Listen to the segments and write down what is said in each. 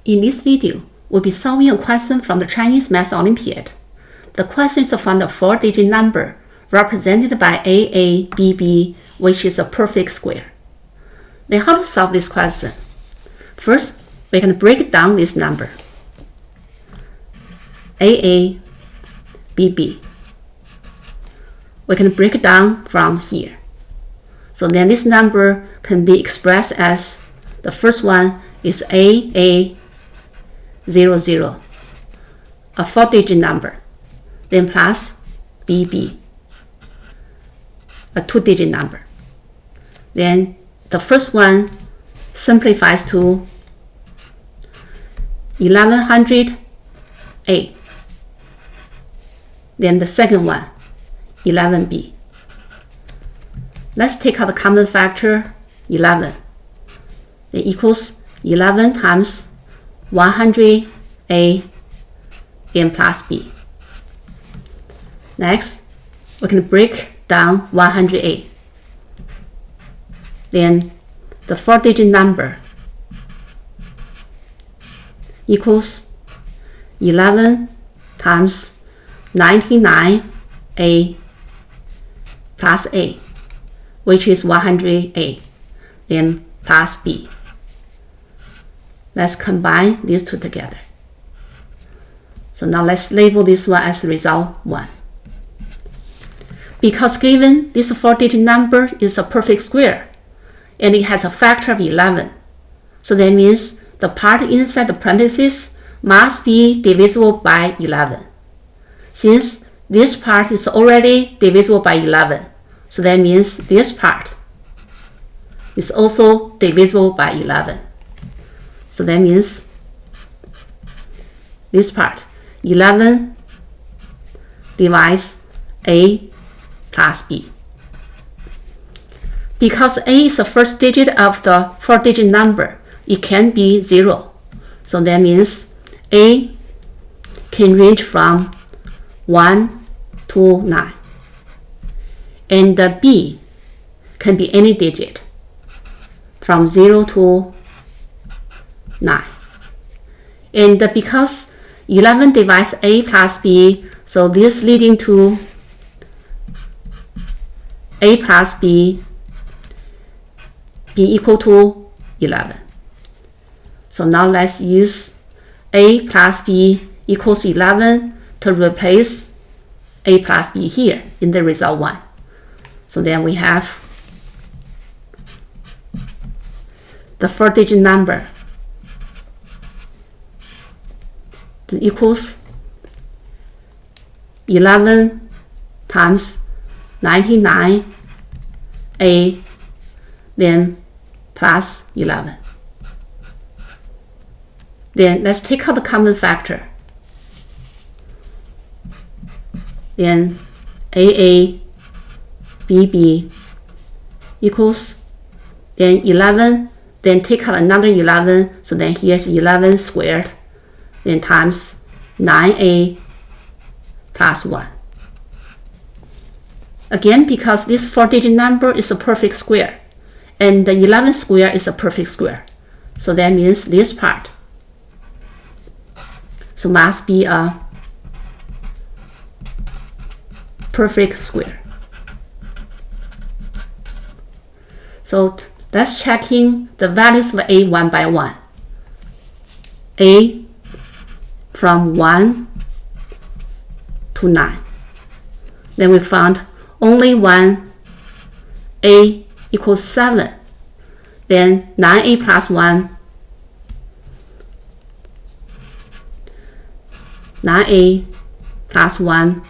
In this video, we'll be solving a question from the Chinese Math Olympiad. The question is from the 4-digit number represented by AABB, which is a perfect square. Then how to solve this question? First, we can break down this number. AABB. We can break it down from here. So then this number can be expressed as the first one is AA00, a 4-digit number, then plus BB, a 2-digit number. Then the first one simplifies to 1100A. Then the second one, 11B. Let's take out the common factor, 11. It equals 11 times 100A and plus B. Next, we can break down 100A. Then the 4-digit number equals 11 times 99A plus A, which is 100A, then plus B. Let's combine these two together. So now let's label this one as result 1. Because given this 4-digit number is a perfect square, and it has a factor of 11, so that means the part inside the parentheses must be divisible by 11. Since this part is already divisible by 11, so that means this part is also divisible by 11. So that means this part, 11 divides A plus B. Because A is the first digit of the 4-digit number, it can be 0. So that means A can range from 1 to 9. And the B can be any digit from 0 to 9. And because 11 divides A plus B, so this leading to A plus B equal to 11. So now let's use A plus B equals 11 to replace A plus B here in the result 1. So then we have the 4-digit number equals 11 times 99A, then plus 11. Then let's take out the common factor. Then AABB equals, then 11, then take out another 11, so then here's 11 squared, then times 9A plus 1. Again, because this 4-digit number is a perfect square, and the 11 square is a perfect square, so that means this part so must be a perfect square. So let's check in the values of A one by one. A from 1 to 9. Then we found only one A equals 7. Then 9A plus 1, 9A plus 1,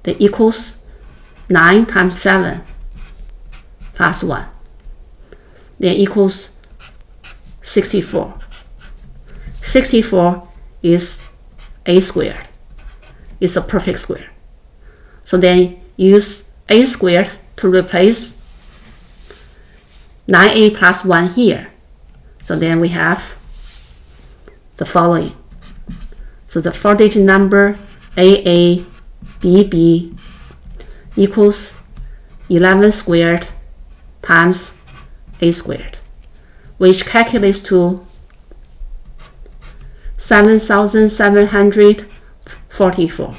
that equals 9 times 7 plus 1. Then equals 64. 64 is A squared. It's a perfect square. So then use A squared to replace 9A plus 1 here. So then we have the following. So the 4-digit number AABB equals 11 squared times A squared, which calculates to 7,744.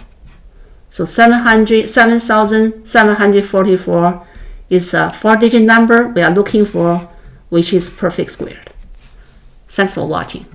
So 7,744 is a 4-digit number we are looking for, which is perfect squared. Thanks for watching.